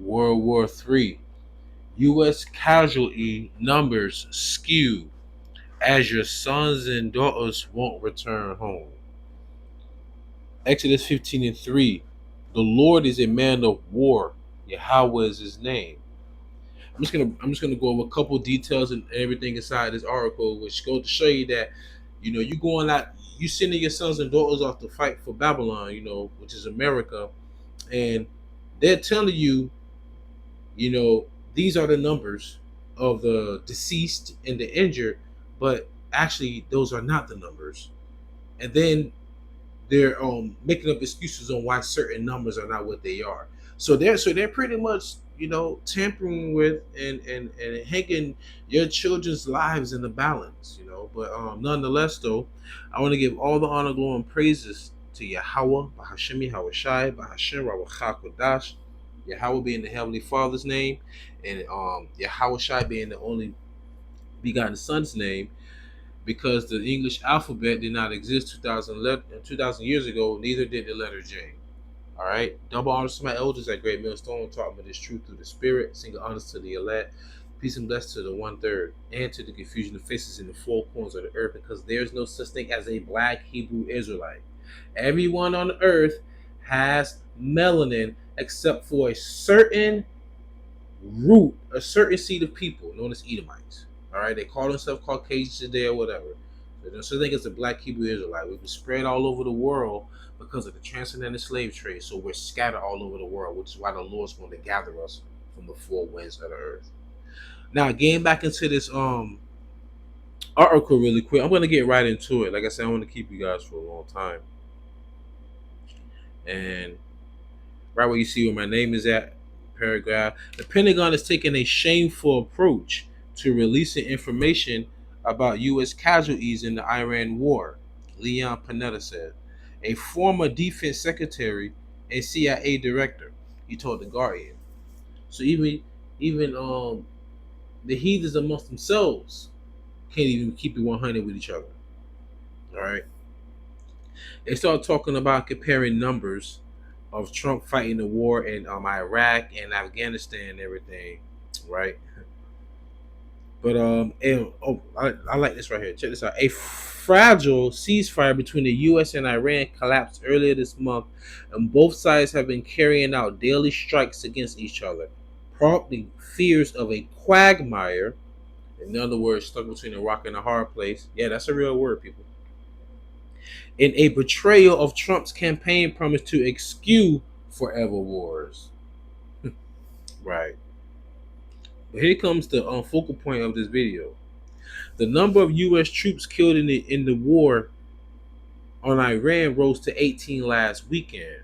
World War III. U.S. casualty numbers skewed as your sons and daughters won't return home. Exodus 15:3. The Lord is a man of war. Yahawah is his name. I'm just gonna go over a couple details and everything inside this article, which go to show you that, you going out, you sending your sons and daughters off to fight for Babylon, which is America, and they're telling you, you know, these are the numbers of the deceased and the injured, but actually those are not the numbers. And then they're making up excuses on why certain numbers are not what they are. So they're pretty much, tampering with and hanging your children's lives in the balance. But nonetheless, though, I want to give all the honor, glory, and praises to Yahawah, Bahashemi, Hawashai, Bahashem, RAWACHAA, QADASH. Yahawah being the Heavenly Father's name, and Yahawashai being the only begotten Son's name, because the English alphabet did not exist 2,000 years ago, neither did the letter J. All right. Double honors to my elders at Great Millstone, taught me this truth through the Spirit. Single honors to the elect. Peace and blessings to the 1/3, and to the confusion of faces in the four corners of the earth, because there's no such thing as a black Hebrew Israelite. Everyone on the earth has melanin except for a certain root, a certain seed of people known as Edomites. All right, they call themselves Caucasians today or whatever. So they think it's a black Hebrew Israelite. We've been spread all over the world because of the transatlantic slave trade. So we're scattered all over the world, which is why the Lord's going to gather us from the four winds of the earth. Now, getting back into this article really quick, I'm going to get right into it. Like I said, I want to keep you guys for a long time. And right where you see where my name is at, paragraph, the Pentagon is taking a shameful approach to releasing information about U.S. casualties in the Iran war, Leon Panetta said, a former defense secretary and CIA director. He told the Guardian. So even the heathens amongst themselves can't even keep it 100 with each other. All right. They started talking about comparing numbers of Trump fighting the war in Iraq and Afghanistan and everything, right? But I like this right here. Check this out. A fragile ceasefire between the U.S. and Iran collapsed earlier this month, and both sides have been carrying out daily strikes against each other, prompting fears of a quagmire. In other words, stuck between a rock and a hard place. Yeah, that's a real word, people. In a betrayal of Trump's campaign promise to eschew forever wars. Right. But here comes the focal point of this video. The number of U.S. troops killed in the war on Iran rose to 18 last weekend,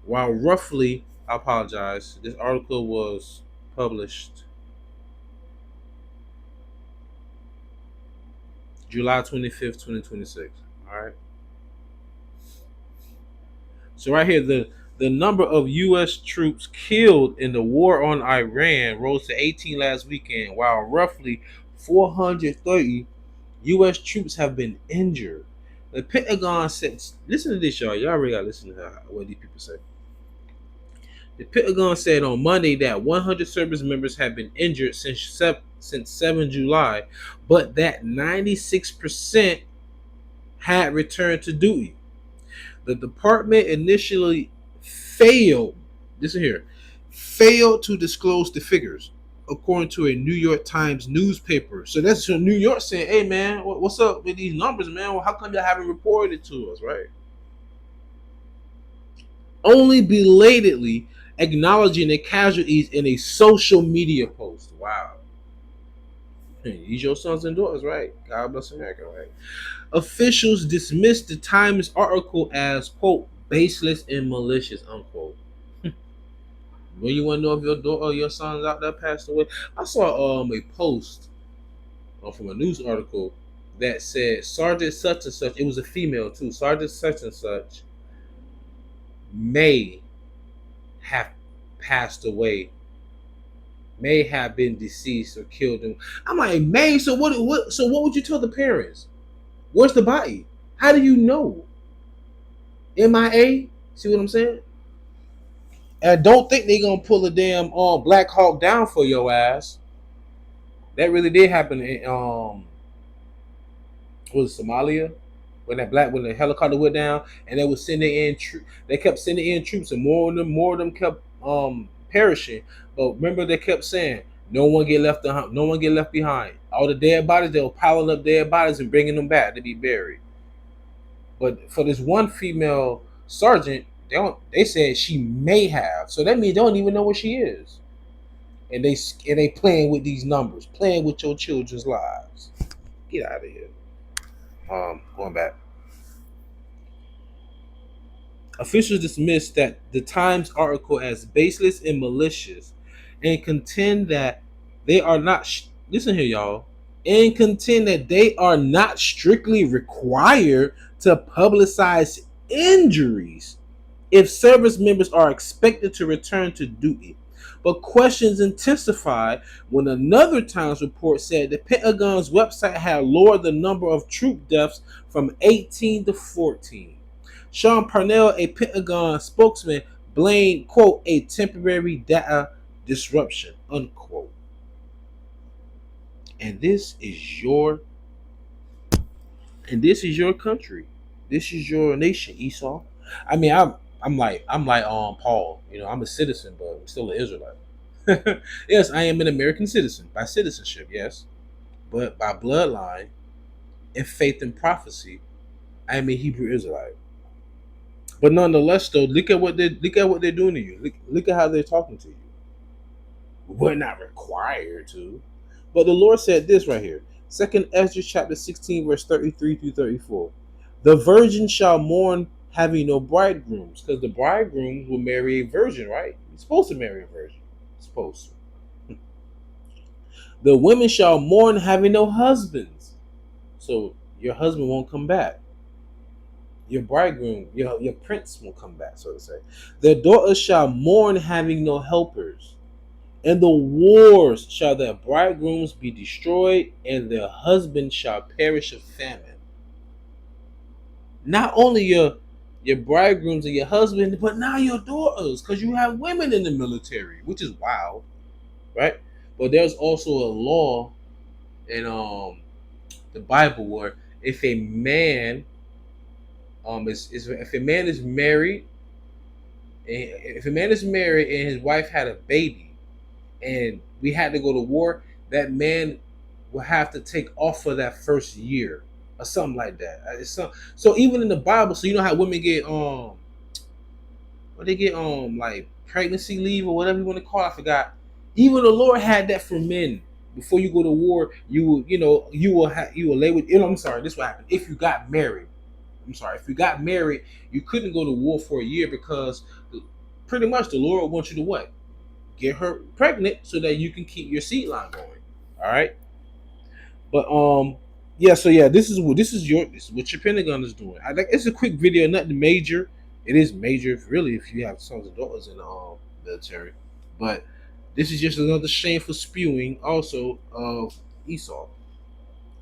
while roughly, I apologize, this article was published July 25th, 2026. All right. So right here, the number of U.S. troops killed in the war on Iran rose to 18 last weekend, while roughly 430 U.S. troops have been injured. The Pentagon said, listen to this, y'all. Y'all already got to listen to what these people say. The Pentagon said on Monday that 100 service members have been injured since 7 July, but that 96% had returned to duty. The department initially failed to disclose the figures, according to a New York Times newspaper. So that's New York saying, hey man, what's up with these numbers, man? Well, how come y'all haven't reported it to us, right? Only belatedly acknowledging the casualties in a social media post. Wow. These your sons and daughters, right? God bless America, right? Officials dismissed the Times article as, quote, baseless and malicious, unquote. When you want to know if your daughter or your son's out there passed away, I saw a post from a news article that said Sergeant such and such. It was a female too. Sergeant such and such may have passed away, may have been deceased or killed. I'm like, May. So what? So what would you tell the parents? Where's the body? How do you know? MIA? See what I'm saying? And don't think they gonna pull a damn Black Hawk down for your ass. That really did happen in was it Somalia, when the helicopter went down, and they was sending in they kept sending in troops, and more of them kept perishing. But remember, they kept saying no one get left behind. No one get left behind. All the dead bodies, they were piling up dead bodies and bringing them back to be buried. But for this one female sergeant, they said she may have. So that means they don't even know where she is. And they playing with these numbers, playing with your children's lives. Get out of here. Going back. Officials dismissed that the Times article as baseless and malicious, and contend that they are not. Listen here, y'all. And contend that they are not strictly required to publicize injuries if service members are expected to return to duty. But questions intensified when another Times report said the Pentagon's website had lowered the number of troop deaths from 18 to 14. Sean Parnell, a Pentagon spokesman, blamed, quote, a temporary data disruption, unquote. And this is your country. This is your nation, Esau. I mean, I'm like Paul. You know, I'm a citizen, but I'm still an Israelite. Yes, I am an American citizen by citizenship, yes, but by bloodline and faith and prophecy, I am a Hebrew Israelite. But nonetheless, though, look at what they're doing to you. Look at how they're talking to you. We're not required to, but the Lord said this right here, 2 Ezra chapter 16, verse 33 through 34. The virgin shall mourn having no bridegrooms, because the bridegrooms will marry a virgin, right? You're supposed to marry a virgin. Supposed to. The women shall mourn having no husbands, so your husband won't come back. Your bridegroom, your prince will come back, so to say. Their daughters shall mourn having no helpers. In the wars shall their bridegrooms be destroyed, and their husbands shall perish of famine. Not only your bridegrooms and your husband, but now your daughters, because you have women in the military, which is wild, right? But there's also a law in the Bible where if a man if a man is married, and his wife had a baby, and we had to go to war, that man will have to take off for that first year or something like that. So even in the Bible, so you know how women get like pregnancy leave or whatever you want to call it, I forgot. Even the Lord had that for men. Before you go to war, you will lay with. I'm sorry, this is what happened. If you got married, you couldn't go to war for a year, because pretty much the Lord wants you to what? Get her pregnant so that you can keep your seed line going. All right. But this is what your Pentagon is doing. I think it's a quick video, nothing major. It is major, really, if you have sons and daughters in the military. But this is just another shameful spewing, also, of Esau.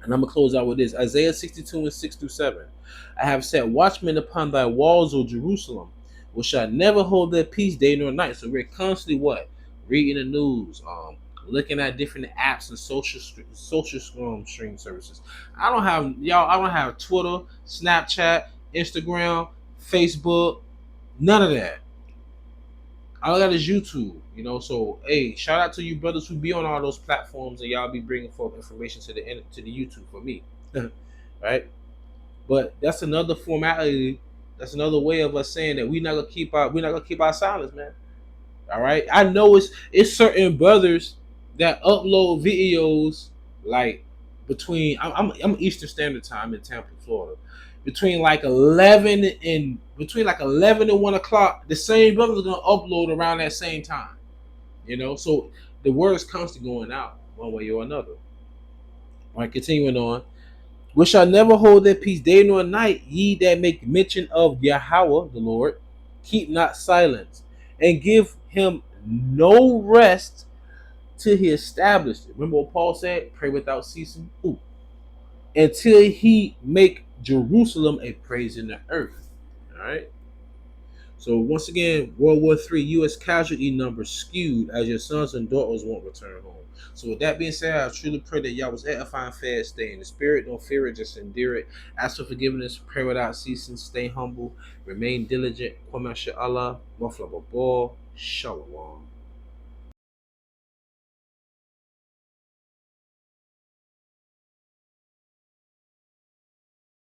And I'm gonna close out with this: Isaiah 62 and 6 through 7. I have set watchmen upon thy walls, O Jerusalem, which shall never hold their peace day nor night. So we're constantly what? Reading the news, looking at different apps and social stream services. I don't have Twitter, Snapchat, Instagram, Facebook, none of that. All I got is YouTube, So hey, shout out to you brothers who be on all those platforms, and y'all be bringing forth information to the YouTube for me, right? But that's another formality. That's another way of us saying that we're not gonna keep our silence, man. All right. I know it's certain brothers that upload videos like between I'm Eastern Standard Time in Tampa, Florida. Between like 11 and 1 o'clock, the same brothers are gonna upload around that same time. So the word is constantly going out one way or another. All right, continuing on. Which shall never hold their peace day nor night, ye that make mention of YAHAWAH, the Lord, keep not silence, and give him no rest till he established it. Remember what Paul said? Pray without ceasing. Until he make Jerusalem a praise in the earth. All right. So once again, World War III U.S. casualty numbers skewed as your sons and daughters won't return home. So with that being said, I truly pray that y'all was edifying, fed, stay in the spirit, don't fear it, just endure it. Ask for forgiveness, pray without ceasing, stay humble, remain diligent. Kwame Allah, Shalom.